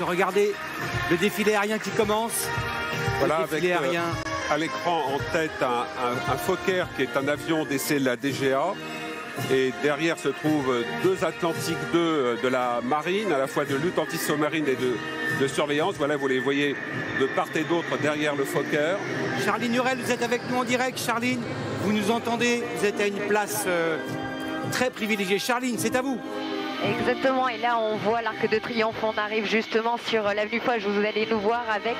regardez le défilé aérien qui commence. Voilà, le avec défilé aérien. à l'écran en tête un Fokker qui est un avion d'essai de la DGA. Et derrière se trouvent deux Atlantique 2 de la marine, à la fois de lutte anti-sous-marine et de surveillance. Voilà, vous les voyez de part et d'autre derrière le Fokker. Charline Hurel, vous êtes avec nous en direct. Charline, vous nous entendez, vous êtes à une place très privilégiée. Charline, c'est à vous. Exactement, et là on voit l'Arc de Triomphe, on arrive justement sur l'avenue Foch, vous allez nous voir avec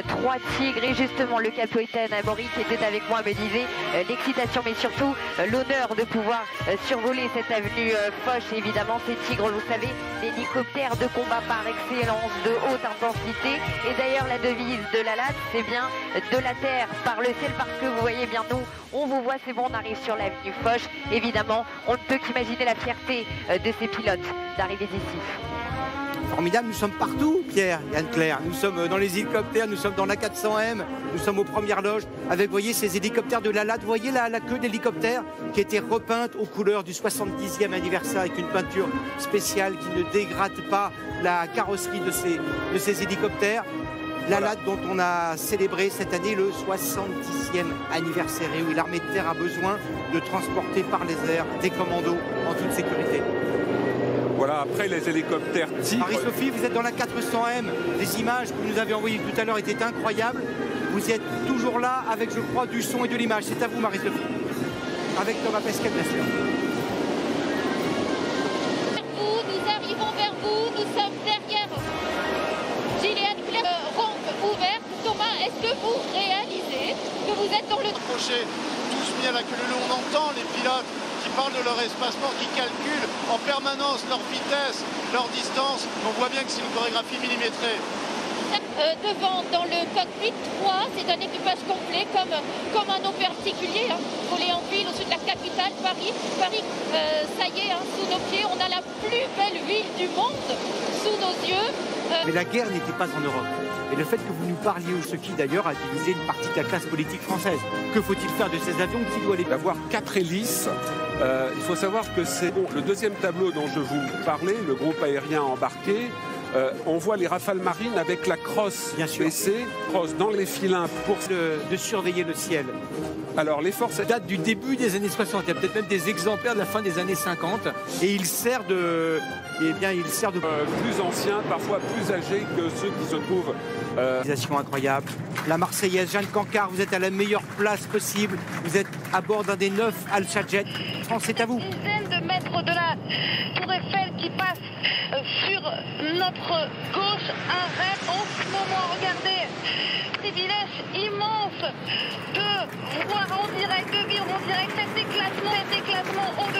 trois tigres, et justement le capitaine Maury qui était avec moi me disait l'excitation, mais surtout l'honneur de pouvoir survoler cette avenue Foch. Et évidemment ces tigres, vous savez, l'hélicoptère de combat par excellence, de haute intensité, et d'ailleurs la devise de la LAT, c'est bien de la terre par le ciel, parce que vous voyez bien, nous on vous voit, c'est bon, on arrive sur l'avenue Foch. Évidemment, on ne peut qu'imaginer la fierté de ces pilotes d'arriver ici. Formidable, nous sommes partout, Pierre et Anne-Claire. Nous sommes dans les hélicoptères, nous sommes dans la 400M, nous sommes aux premières loges avec, vous voyez, ces hélicoptères de la LAT. Vous voyez la queue d'hélicoptère qui a été repeinte aux couleurs du 70e anniversaire avec une peinture spéciale qui ne dégrade pas la carrosserie de ces hélicoptères. La LAT dont on a célébré cette année le 70e anniversaire, et où l'armée de terre a besoin de transporter par les airs des commandos en toute sécurité. Voilà, après les hélicoptères Tigre. Marie-Sophie, vous êtes dans la 400M. Les images que vous nous avez envoyées tout à l'heure étaient incroyables. Vous êtes toujours là avec, je crois, du son et de l'image. C'est à vous, Marie-Sophie. Avec Thomas Pesquet, bien sûr. Nous arrivons vers vous, nous sommes derrière Gillian Claire, rampe ouverte. Thomas, est-ce que vous réalisez que vous êtes dans le... Approcher tous bien la queue leu, on entend les pilotes qui parlent de leur espacement, qui calculent en permanence leur vitesse, leur distance. On voit bien que c'est une chorégraphie millimétrée. Devant, dans le cockpit 3, c'est un équipage complet comme un eau particulier, volé en ville au sud de la capitale, Paris. Paris, ça y est, sous nos pieds, on a la plus belle ville du monde sous nos yeux. Mais la guerre n'était pas en Europe. Et le fait que vous nous parliez, ce qui d'ailleurs a divisé une partie de la classe politique française. Que faut-il faire de ces avions? Qui doit les... D'avoir 4 hélices. Il faut savoir que c'est le deuxième tableau dont je vous parlais, le groupe aérien embarqué. On voit les Rafales marines avec la crosse baissée, crosse dans les filins pour de surveiller le ciel. Alors les forces date du début des années 60. Il y a peut-être même des exemplaires de la fin des années 50. Et il sert de, plus anciens, parfois plus âgés que ceux qui se trouvent. Incroyable. La Marseillaise, Jeanne Cancard, vous êtes à la meilleure place possible. Vous êtes à bord d'un des 9 Alpha-Jet. France, c'est à vous. Une dizaine de mètres de la Tour Eiffel qui passe sur notre gauche. Un rêve en ce moment. Regardez, privilège immense de voir en direct, de vivre en direct cet éclatement au